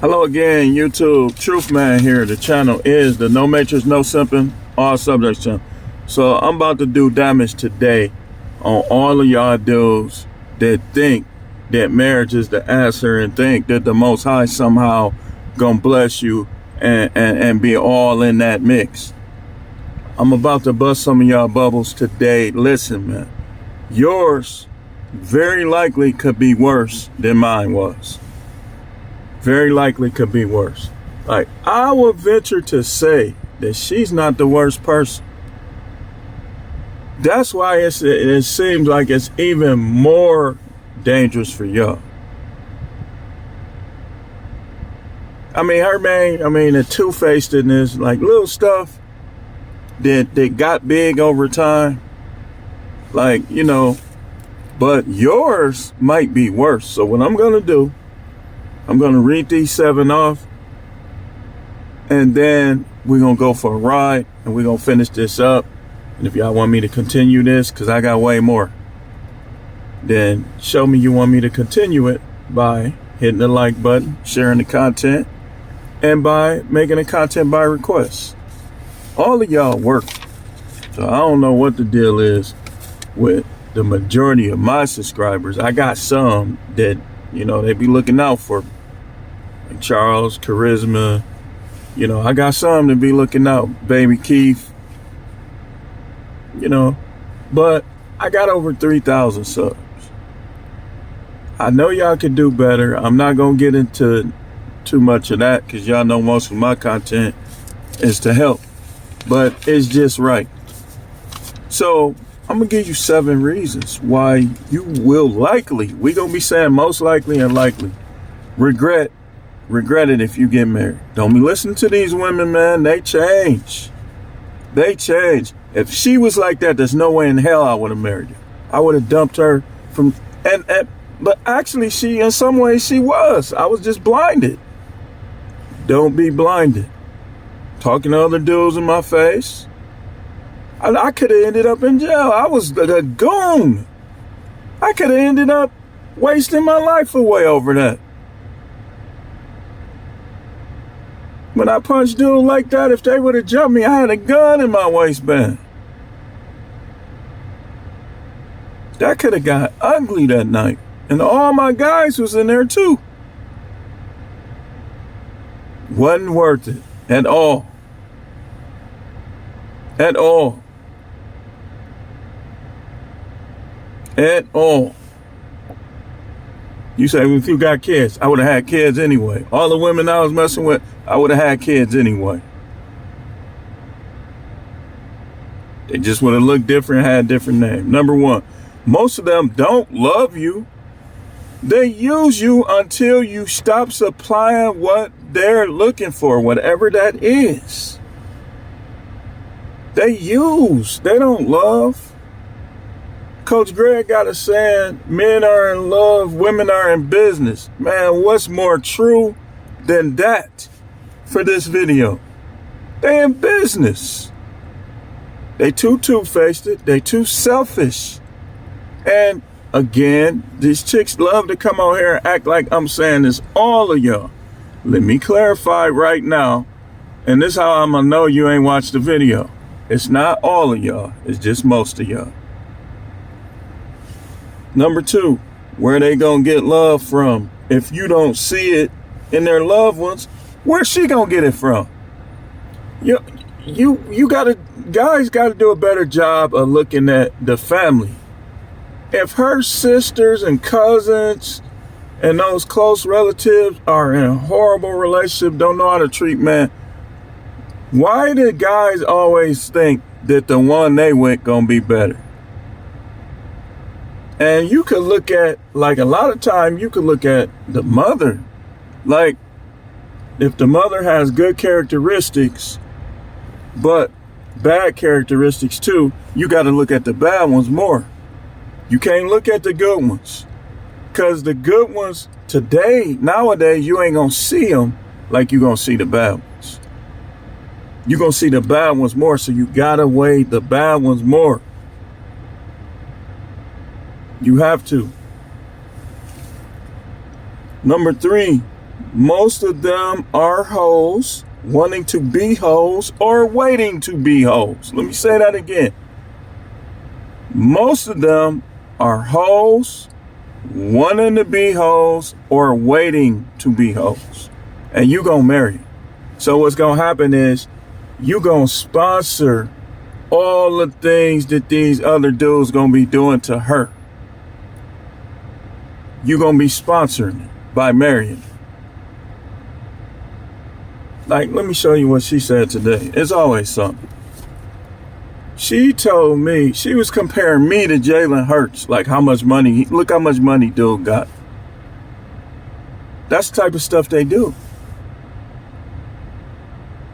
Hello again, YouTube. Truth Man here. The channel is the No Matrix, No Simping, All Subjects channel. So I'm about to do damage today on all of y'all dudes that think that marriage is the answer and think that the Most High somehow gonna bless you and be all in that mix. I'm about to bust some of y'all bubbles today. Listen, man. Yours very likely could be worse than mine was. Very likely could be worse. Like, I would venture to say that she's not the worst person. That's why it seems like it's even more dangerous for y'all. I mean, the two-facedness, like little stuff that got big over time. Like, but yours might be worse. So what I'm going to do, I'm going to read these 7 off, and then we're going to go for a ride, and we're going to finish this up. And if y'all want me to continue this, because I got way more, then show me you want me to continue it by hitting the like button, sharing the content, and by making the content by request. All of y'all work. So I don't know what the deal is with the majority of my subscribers. I got some that, they be looking out for me. Like Charles, Charisma, I got some that be looking out. Baby Keith, but I got over 3,000 subs. I know y'all could do better. I'm not going to get into too much of that because y'all know most of my content is to help, but it's just right. So I'm going to give you 7 reasons why you will likely, we're going to be saying most likely and likely, regret it if you get married. Don't be listening to these women, man. They change. If she was like that, there's no way in hell I would have married her. I would have dumped her but actually she, in some ways she was. I was just blinded. Don't be blinded. Talking to other dudes in my face. I could have ended up in jail. I was a goon. I could have ended up wasting my life away over that. When I punched dudes like that, if they would have jumped me, I had a gun in my waistband. That could have got ugly that night. And all my guys was in there too. Wasn't worth it at all. At all. At all. You say, if you got kids, I would have had kids anyway. All the women I was messing with, I would have had kids anyway. They just would have looked different, had a different name. Number 1, most of them don't love you. They use you until you stop supplying what they're looking for, whatever that is. They use, they don't love. Coach Greg got a saying, men are in love, women are in business. Man, what's more true than that for this video? They in business. They too two-faced, they too selfish. And again, these chicks love to come out here and act like I'm saying this all of y'all. Let me clarify right now, and this is how I'm gonna know you ain't watched the video. It's not all of y'all, it's just most of y'all. Number 2, where they gonna get love from? If you don't see it in their loved ones, where's she gonna get it from? Guys gotta do a better job of looking at the family. If her sisters and cousins and those close relatives are in a horrible relationship, don't know how to treat man, why do guys always think that the one they with gonna be better? And you could look at, like a lot of time, you could look at the mother. Like, if the mother has good characteristics, but bad characteristics too, you got to look at the bad ones more. You can't look at the good ones. Because the good ones today, nowadays, you ain't going to see them like you're going to see the bad ones. You're going to see the bad ones more, so you got to weigh the bad ones more. You have to. Number 3, Most of them are hoes, wanting to be hoes or waiting to be hoes. Let me say that again. Most of them are hoes, wanting to be hoes or waiting to be hoes. And you gonna marry. So what's gonna happen is you gonna sponsor all the things that these other dudes gonna be doing to her. You gonna be sponsoring it by marrying. Like, let me show you what she said today. It's always something. She told me, she was comparing me to Jalen Hurts. Like how much money, look how much money dude got. That's the type of stuff they do.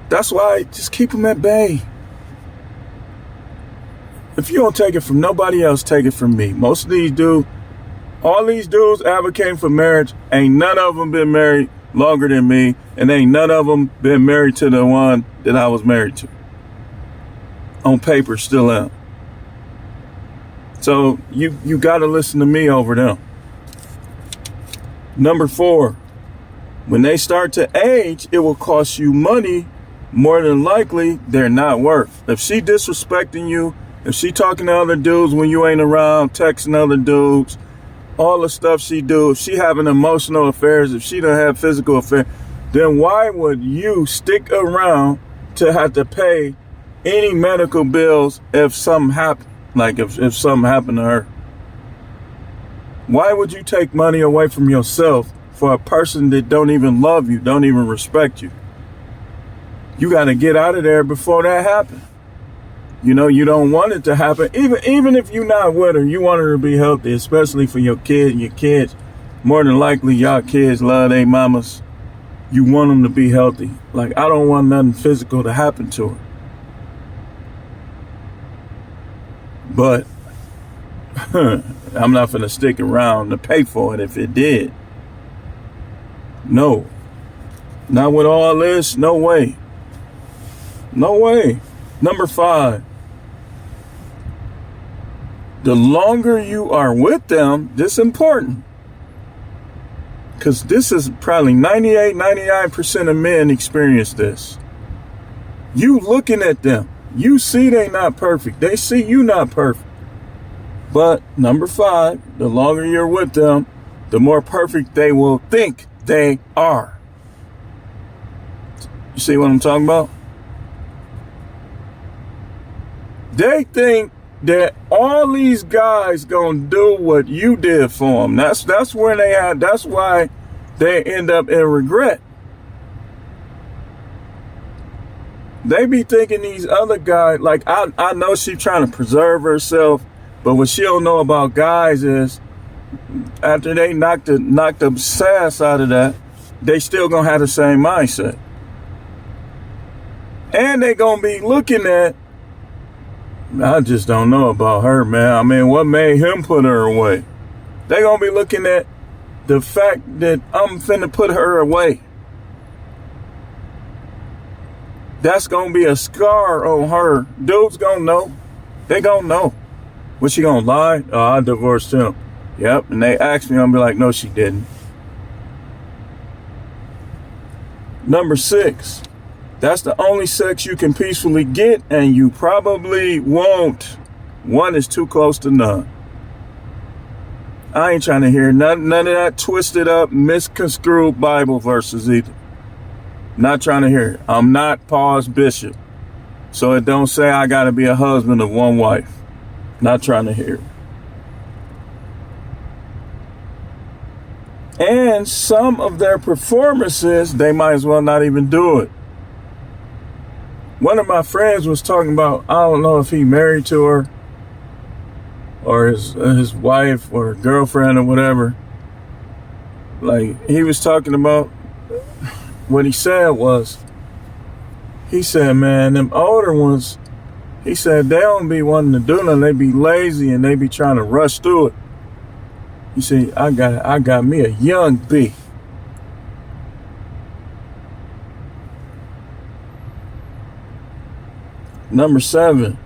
That's why just keep them at bay. If you don't take it from nobody else, take it from me. Most of these dudes, all these dudes advocating for marriage, ain't none of them been married longer than me, and ain't none of them been married to the one that I was married to. On paper, still am. So you gotta listen to me over them. Number 4, when they start to age, it will cost you money. More than likely, they're not worth. If she disrespecting you, if she talking to other dudes when you ain't around, texting other dudes, all the stuff she do, if she having emotional affairs, if she don't have physical affairs, then why would you stick around to have to pay any medical bills if something happened? Like if something happened to her. Why would you take money away from yourself for a person that don't even love you, don't even respect you? You got to get out of there before that happens. You know, you don't want it to happen. Even if you're not with her, you want her to be healthy, especially for your kid and your kids. More than likely, y'all kids love their mamas. You want them to be healthy. Like, I don't want nothing physical to happen to her. But I'm not going to stick around to pay for it if it did. No. Not with all this. No way. No way. Number 5. The longer you are with them, this is important. Because this is probably 99% of men experience this. You looking at them. You see they not perfect. They see you not perfect. But number 5, the longer you're with them, the more perfect they will think they are. You see what I'm talking about? They think that all these guys gonna do what you did for them. That's where they at. That's why they end up in regret. They be thinking these other guys, like I know she trying to preserve herself, but what she don't know about guys is after they knock the sass out of that, they still gonna have the same mindset. And they gonna be looking at, I just don't know about her, man. I mean, what made him put her away? They gonna be looking at the fact that I'm finna put her away. That's gonna be a scar on her. Dudes gonna know. They gonna know. Was she gonna lie? Oh, I divorced him. Yep. And they asked me, I'm gonna be like, no, she didn't. Number 6. That's the only sex you can peacefully get, and you probably won't. One is too close to none. I ain't trying to hear none of that twisted up, misconstrued Bible verses either. Not trying to hear it. I'm not Paul's bishop, so it don't say I gotta be a husband of one wife. Not trying to hear it. And some of their performances, they might as well not even do it. One of my friends was talking about, I don't know if he married to her or his wife or girlfriend or whatever. Like, he was talking about, what he said, man, them older ones, he said they don't be wanting to do nothing. They be lazy and they be trying to rush through it. You see, I got me a young B. Number 7.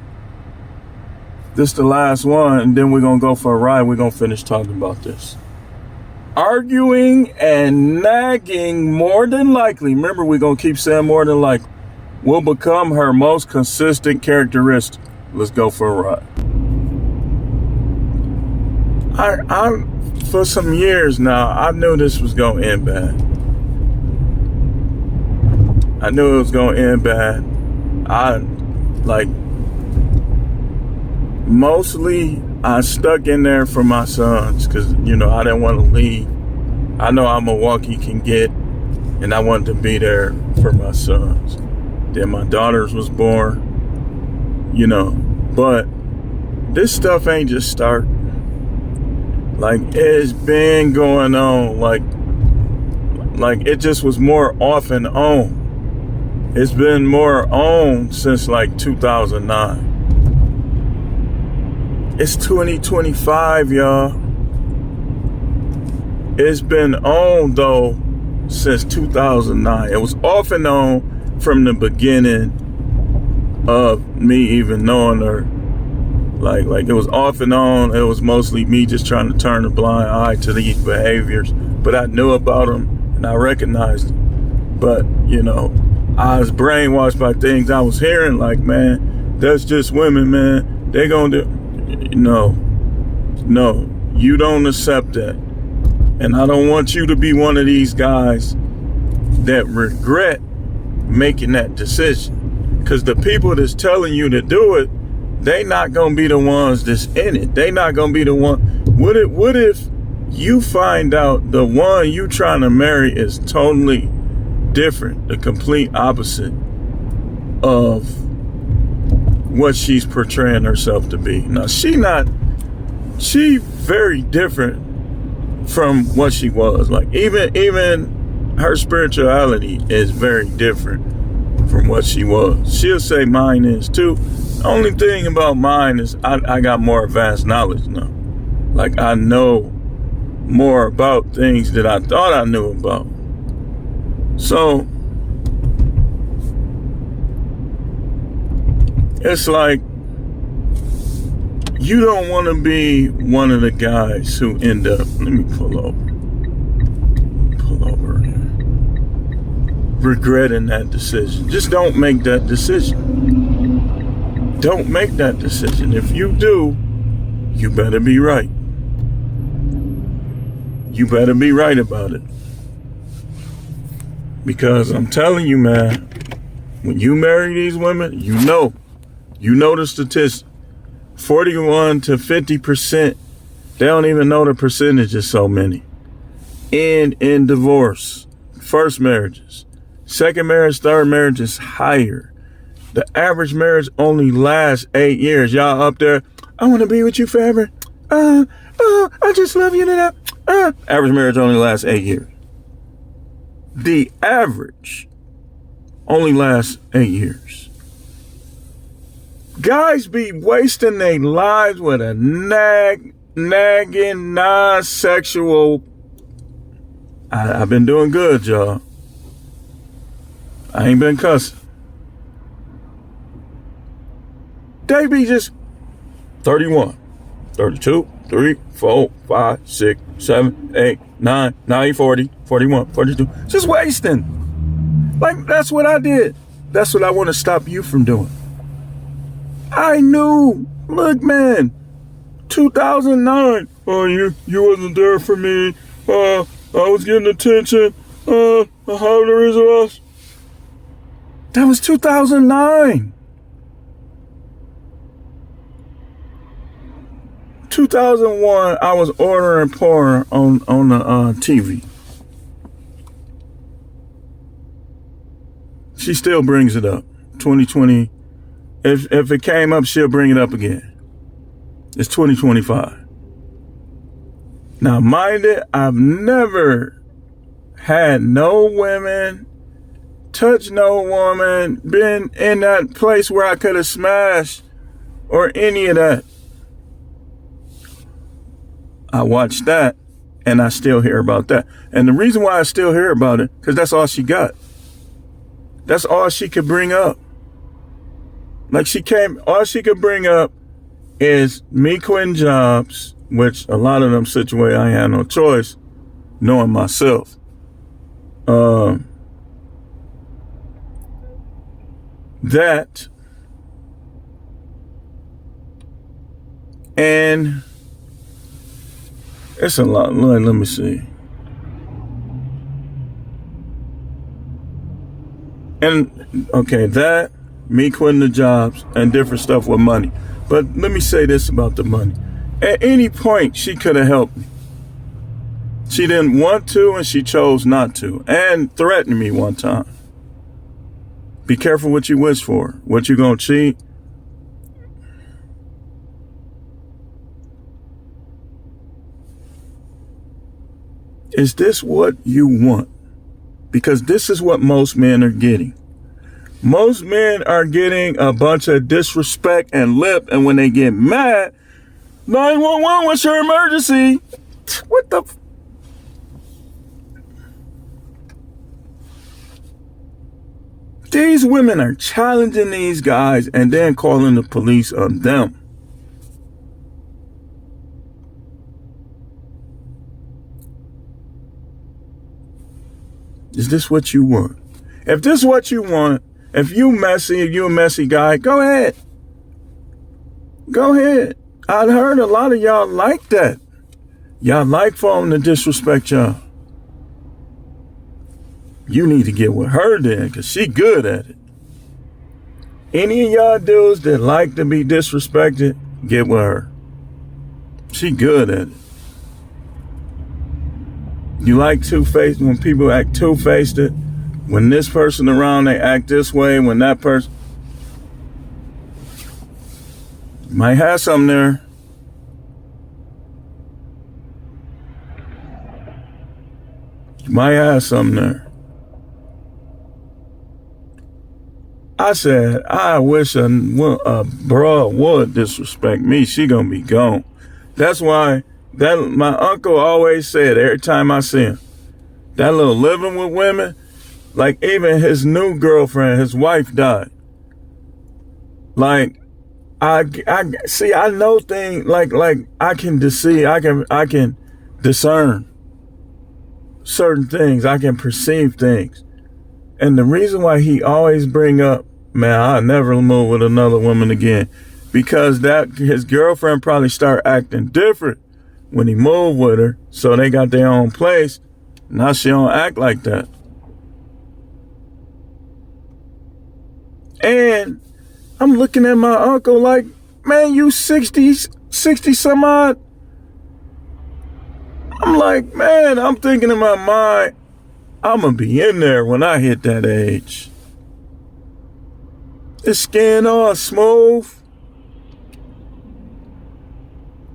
This the last one, and then we're going to go for a ride. We're going to finish talking about this. arguing and nagging, more than likely, remember we're going to keep saying more than likely, will become her most consistent characteristic. Let's go for a ride. I for some years now, I knew this was going to end bad. I knew it was going to end bad. Mostly I stuck in there for my sons because, I didn't want to leave. I know how Milwaukee can get, and I wanted to be there for my sons. Then my daughters was born, but this stuff ain't just starting. Like, it's been going on, like it just was more off and on. It's been more on since like 2009. It's 2025, y'all. It's been on though since 2009. It was off and on from the beginning of me even knowing her. Like it was off and on. It was mostly me just trying to turn a blind eye to these behaviors. But I knew about them and I recognized them. But, I was brainwashed by things I was hearing, like, man, that's just women, man. They gonna do. No, you don't accept that. And I don't want you to be one of these guys that regret making that decision. Because the people that's telling you to do it, they not gonna be the ones that's in it. They not gonna be the one. What if you find out the one you trying to marry is totally different, the complete opposite of what she's portraying herself to be? Now, she very different from what she was. Like, even her spirituality is very different from what she was. She'll say mine is too. The only thing about mine is I got more advanced knowledge now. Like, I know more about things that I thought I knew about. So it's like, you don't want to be one of the guys who end up, let me pull over here, regretting that decision. Just don't make that decision. Don't make that decision. If you do, you better be right. You better be right about it. Because I'm telling you, man, when you marry these women, you know the statistics. 41 to 50%, they don't even know the percentage is so many. In divorce, first marriages, second marriage, third marriage is higher. The average marriage only lasts 8 years. Y'all up there, I want to be with you forever. I just love you to death. Average marriage only lasts 8 years. The average only lasts 8 years. Guys be wasting their lives with a nagging, non-sexual. I've been doing good, y'all. I ain't been cussing. They be just 31, 32, 3, 4, 5, 6, 7, 8, 9, now you 40, 41, 42. Just wasting. Like, that's what I did. That's what I want to stop you from doing. I knew. Look, man. 2009. Oh, you wasn't there for me. I was getting attention. How there is us. That was 2009. 2001, I was ordering porn on the TV. She still brings it up. 2020. If it came up, she'll bring it up again. It's 2025. Now, mind it, I've never had no women, touched no woman, been in that place where I could have smashed or any of that. I watched that and I still hear about that. And the reason why I still hear about it, because that's all she got. That's all she could bring up. Like, all she could bring up is me quitting jobs, which a lot of them situated, I ain't had no choice. knowing myself. That and it's a lot. Let me see. And okay, that, me quitting the jobs and different stuff with money. But let me say this about the money. At any point, she could have helped me. She didn't want to, and she chose not to, and threatened me one time. Be careful what you wish for. What you gonna cheat? Is this what you want? Because this is what most men are getting. Most men are getting a bunch of disrespect and lip, and when they get mad, 911, what's your emergency? What the? These women are challenging these guys and then calling the police on them. Is this what you want? If this is what you want, if you're a messy guy, go ahead. Go ahead. I've heard a lot of y'all like that. Y'all like for them to disrespect y'all. You need to get with her then, because she good at it. Any of y'all dudes that like to be disrespected, get with her. She good at it. You like two-faced, when people act two-faced it, when this person around, they act this way, when that person, might have something there. You might have something there. I said, I wish a broad would disrespect me. She gonna be gone. That's why my uncle always said every time I see him, that little living with women, like even his new girlfriend, his wife died. Like, I see, I know things, like I can discern certain things. I can perceive things. And the reason why he always bring up, man, I'll never move with another woman again, because that his girlfriend probably start acting different when he moved with her, so they got their own place. Now she don't act like that. And I'm looking at my uncle like, man, you 60 some odd. I'm like, man, I'm thinking in my mind, I'm gonna be in there when I hit that age. His skin all smooth.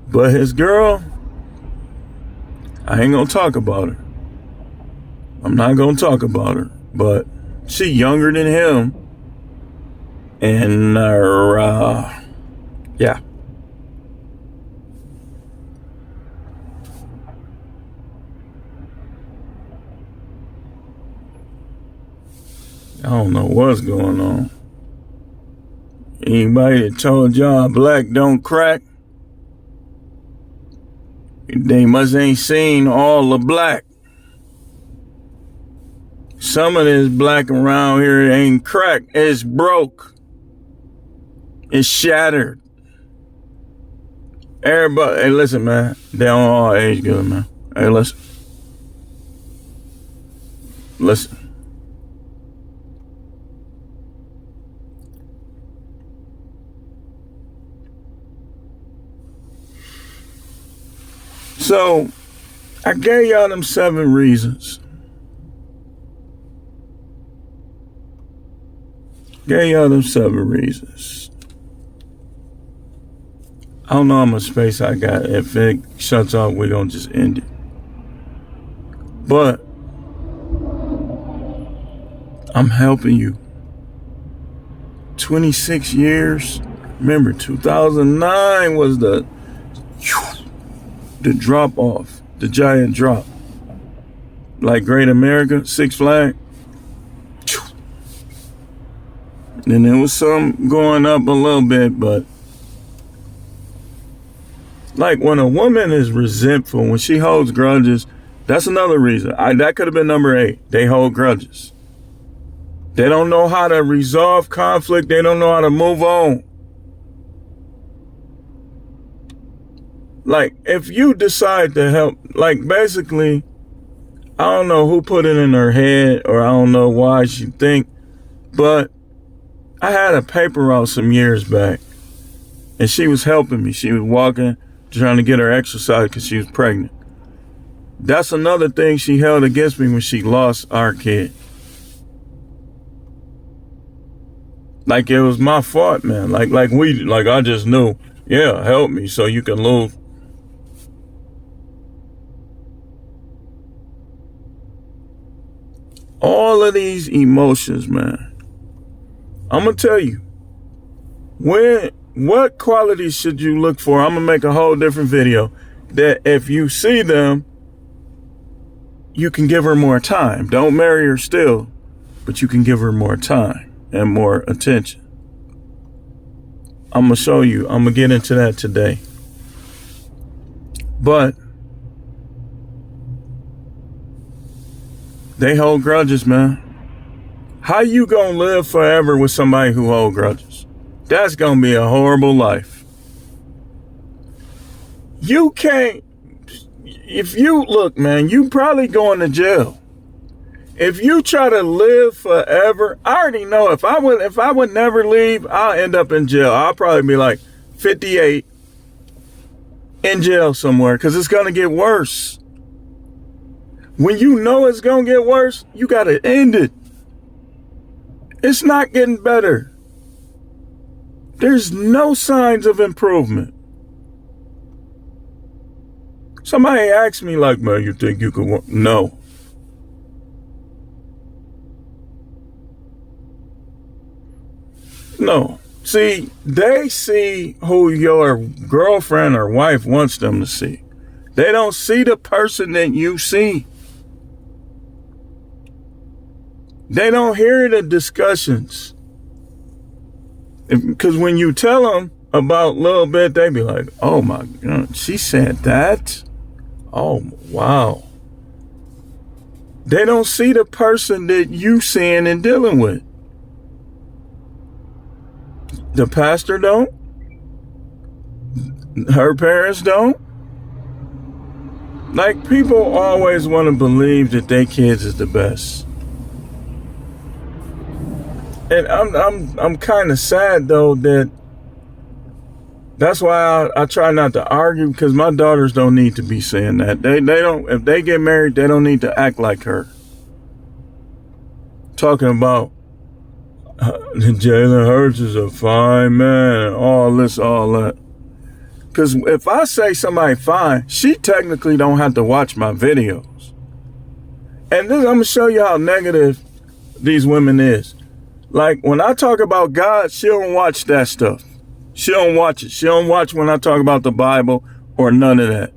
But his girl, I ain't gonna talk about her. I'm not gonna talk about her. But she younger than him. And, yeah. I don't know what's going on. Anybody that told y'all black don't crack, they must ain't seen all the black. Some of this black around here ain't crack. It's broke. It's shattered. Everybody, hey, listen, man. They don't all age good, man. Hey, listen. Listen. So, I gave y'all them 7 reasons. Gave y'all them 7 reasons. I don't know how much space I got. If it shuts off, we're going to just end it. But I'm helping you. 26 years. Remember, 2009 was the drop off, the giant drop. Like Great America, Six Flags. And there was some going up a little bit, but like when a woman is resentful, when she holds grudges, That's another reason. That could have been number 8. They hold grudges. They don't know how to resolve conflict. They don't know how to move on. Like, if you decide to help, like, basically, I don't know who put it in her head, or I don't know why she think, but I had a paper route some years back, and she was helping me. She was walking, trying to get her exercise because she was pregnant. That's another thing she held against me when she lost our kid. Like, it was my fault, man. Like I just knew, yeah, help me so you can lose. All of these emotions, man. I'm going to tell you, what qualities should you look for? I'm going to make a whole different video that if you see them, you can give her more time. Don't marry her still, but you can give her more time and more attention. I'm going to show you. I'm going to get into that today. But they hold grudges, man. How you gonna live forever with somebody who hold grudges? That's gonna be a horrible life. You can't, if you, look, man, you probably going to jail. If you try to live forever, I already know if I would never leave, I'll end up in jail. I'll probably be like 58 in jail somewhere, because it's gonna get worse. When you know it's gonna get worse, you gotta end it. It's not getting better. There's no signs of improvement. Somebody asked me, like, man, you think you could No. No. See, they see who your girlfriend or wife wants them to see. They don't see the person that you see. They don't hear the discussions. Because when you tell them about a little bit, they be like, oh my God, she said that? Oh, wow. They don't see the person that you seeing and dealing with. The pastor don't. Her parents don't. Like, people always want to believe that their kids is the best. And I'm kind of sad though that's why I try not to argue, because my daughters don't need to be saying that. They don't, if they get married, they don't need to act like her. Talking about Jalen Hurts is a fine man, all this, all that. Because if I say somebody fine, she technically don't have to watch my videos. And this, I'm going to show you how negative these women is. Like, when I talk about God, she don't watch that stuff. She don't watch it. She don't watch when I talk about the Bible or none of that.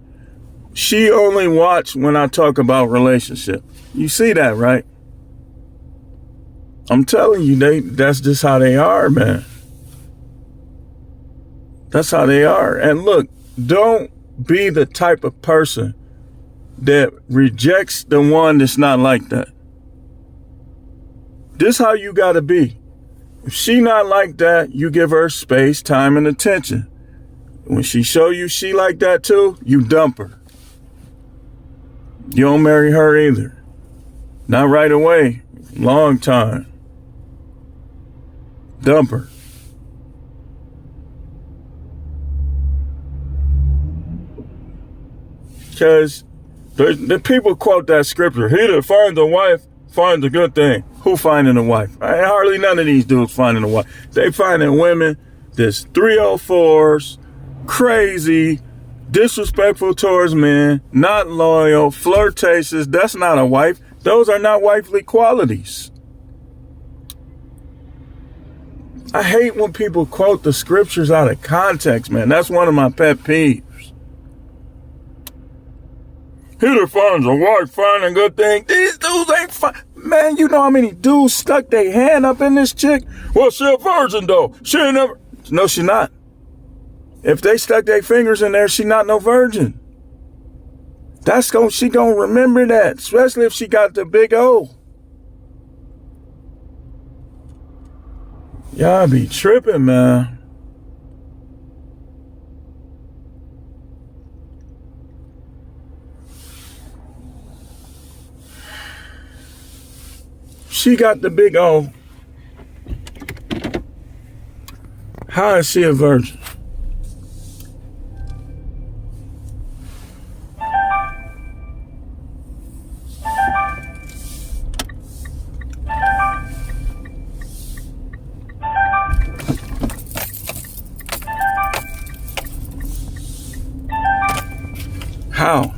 She only watch when I talk about relationship. You see that, right? I'm telling you, that's just how they are, man. That's how they are. And look, don't be the type of person that rejects the one that's not like that. This how you gotta be. If she not like that, you give her space, time, and attention. When she show you she like that too, you dump her. You don't marry her either. Not right away. Long time. Dump her. Because the people quote that scripture, he that finds a wife finds a good thing. Who finding a wife? Hardly none of these dudes finding a wife. They finding women that's 304s, crazy, disrespectful towards men, not loyal, flirtatious. That's not a wife. Those are not wifely qualities. I hate when people quote the scriptures out of context, man. That's one of my pet peeves. He that finds a wife finding a good thing. These dudes ain't fine. Man, you know how many dudes stuck their hand up in this chick? Well, she a virgin though. She ain't never. No, she not. If they stuck their fingers in there, she not no virgin. She gonna remember that, especially if she got the big O. Y'all be tripping, man. She got the big O. How is she a virgin? How?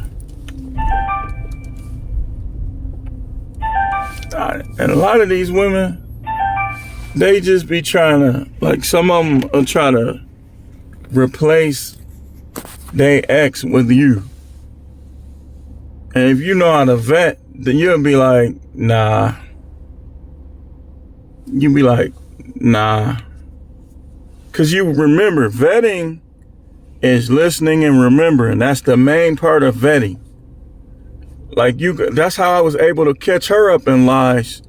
And a lot of these women, they just be trying to, like, some of them are trying to replace their ex with you. And if you know how to vet, then you'll be like, nah. You'll be like, nah. Because you remember, vetting is listening and remembering. That's the main part of vetting. Like, that's how I was able to catch her up in lies,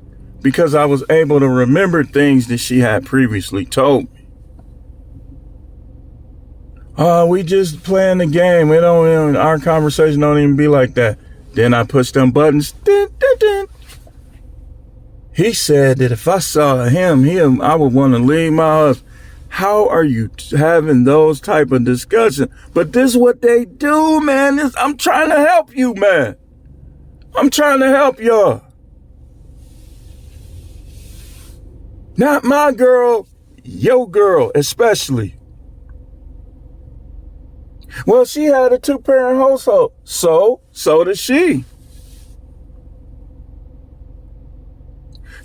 because I was able to remember things that she had previously told me. We just playing the game. Our conversation don't even be like that. Then I push them buttons. Dun, dun, dun. He said that if I saw him, I would want to leave my husband. How are you having those type of discussions? But this is what they do, man. I'm trying to help you, man. I'm trying to help y'all. Not my girl, your girl, especially. Well, she had a 2-parent household. So does she.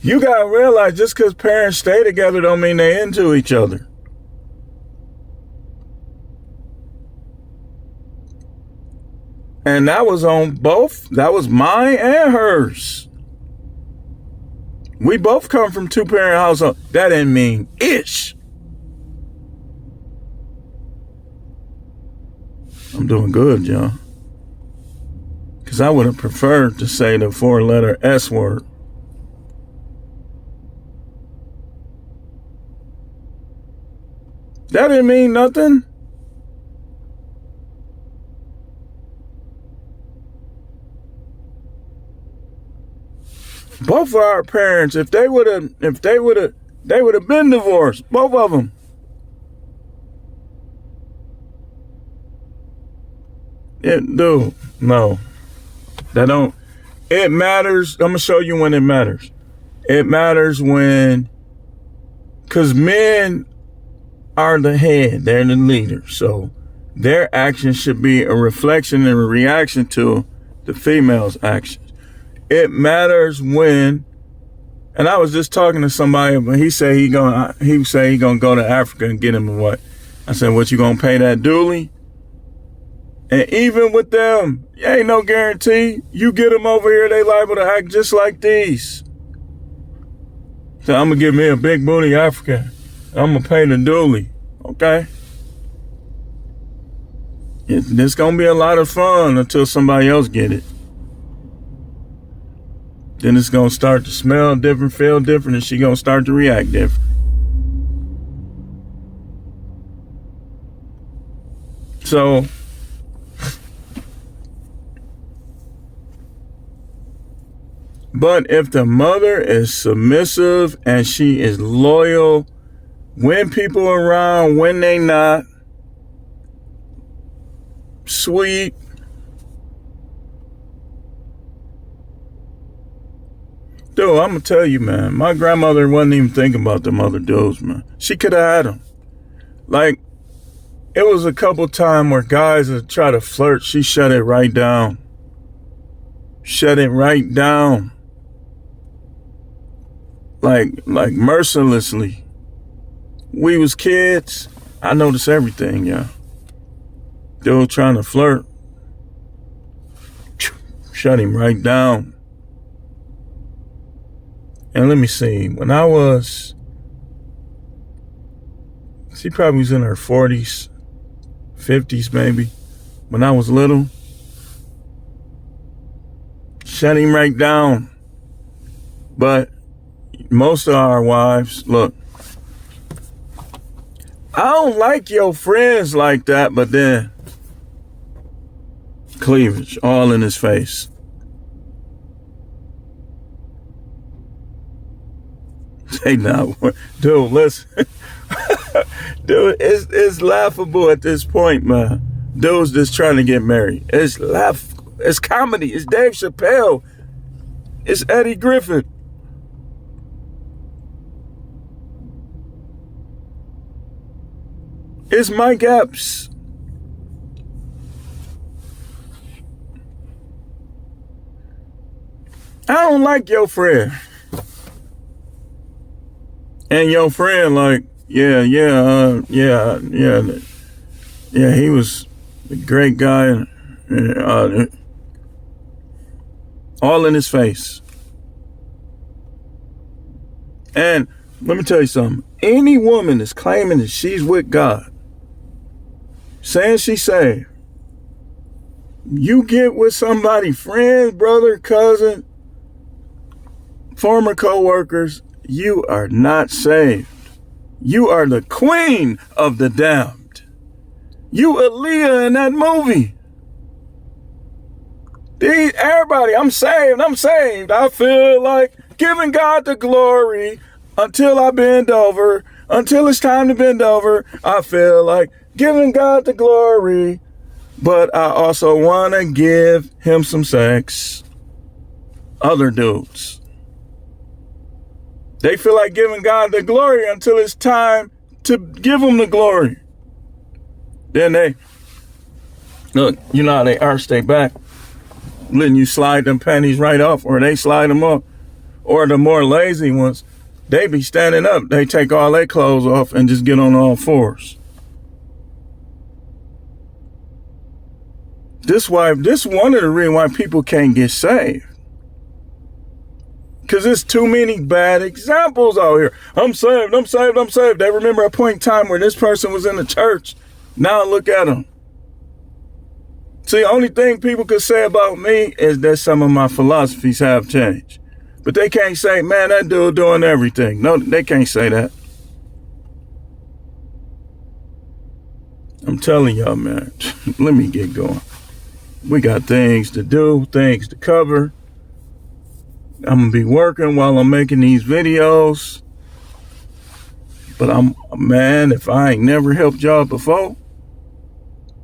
You gotta realize, just because parents stay together don't mean they into each other. And that was on both. That was mine and hers. We both come from 2-parent household. That didn't mean ish. I'm doing good, John. Because I would have preferred to say the 4-letter S word. That didn't mean nothing. Both of our parents, if they would have been divorced, both of them. No, that don't. It matters. I'm gonna show you when it matters. It matters when, because men are the head, they're the leader, so their actions should be a reflection and a reaction to the female's actions. It matters when, and I was just talking to somebody, but he said he gonna go to Africa and get him a what? I said, what, you gonna pay that dually? And even with them, ain't no guarantee. You get them over here, they liable to act just like these. So I'm gonna give me a big booty African. I'm gonna pay the dually, okay? It's gonna be a lot of fun until somebody else get it. Then it's gonna start to smell different, feel different, and she gonna start to react different. So, but if the mother is submissive and she is loyal, when people are around, when they not, sweet, dude, I'm gonna tell you, man, my grandmother wasn't even thinking about them other dudes, man. She could have had them. Like, it was a couple times where guys would try to flirt. She shut it right down. Shut it right down. Like mercilessly. We was kids. I noticed everything, yeah. Dude trying to flirt. Shut him right down. And let me see, when I was, she probably was in her 40s, 50s maybe, when I was little. shut him right down. But most of our wives, look, I don't like your friends like that, but then cleavage all in his face. Hey, now, dude, listen. Dude, it's laughable at this point, man. Dude's just trying to get married. It's comedy. It's Dave Chappelle. It's Eddie Griffin. It's Mike Epps. I don't like your friend. And your friend like, yeah, he was a great guy. All in his face. And let me tell you something. Any woman is claiming that she's with God, saying she's saved, you get with somebody, friend, brother, cousin, former co-workers, you are not saved. You are the queen of the damned. You Aaliyah in that movie. Everybody, I'm saved. I feel like giving God the glory until I bend over. Until it's time to bend over, I feel like giving God the glory. But I also want to give him some sex. Other dudes. They feel like giving God the glory until it's time to give him the glory. Then they, look, you know how they arch their back, letting you slide them panties right off, or they slide them up. Or the more lazy ones, they be standing up. They take all their clothes off and just get on all fours. This one of the reasons why people can't get saved. Because there's too many bad examples out here. I'm saved. They remember a point in time where this person was in the church. Now look at them. See, the only thing people could say about me is that some of my philosophies have changed. But they can't say, man, that dude doing everything. No, they can't say that. I'm telling y'all, man, let me get going. We got things to do, things to cover. I'm going to be working while I'm making these videos. But man, if I ain't never helped y'all before,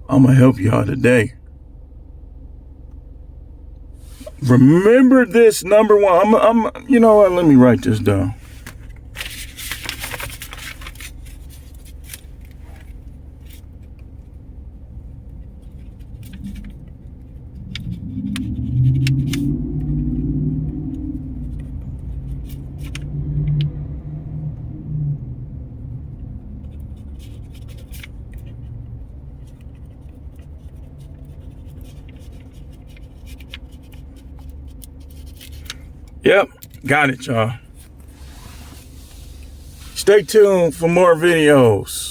I'm going to help y'all today. Remember this, number one. You know what? Let me write this down. Yep, got it, y'all. Stay tuned for more videos.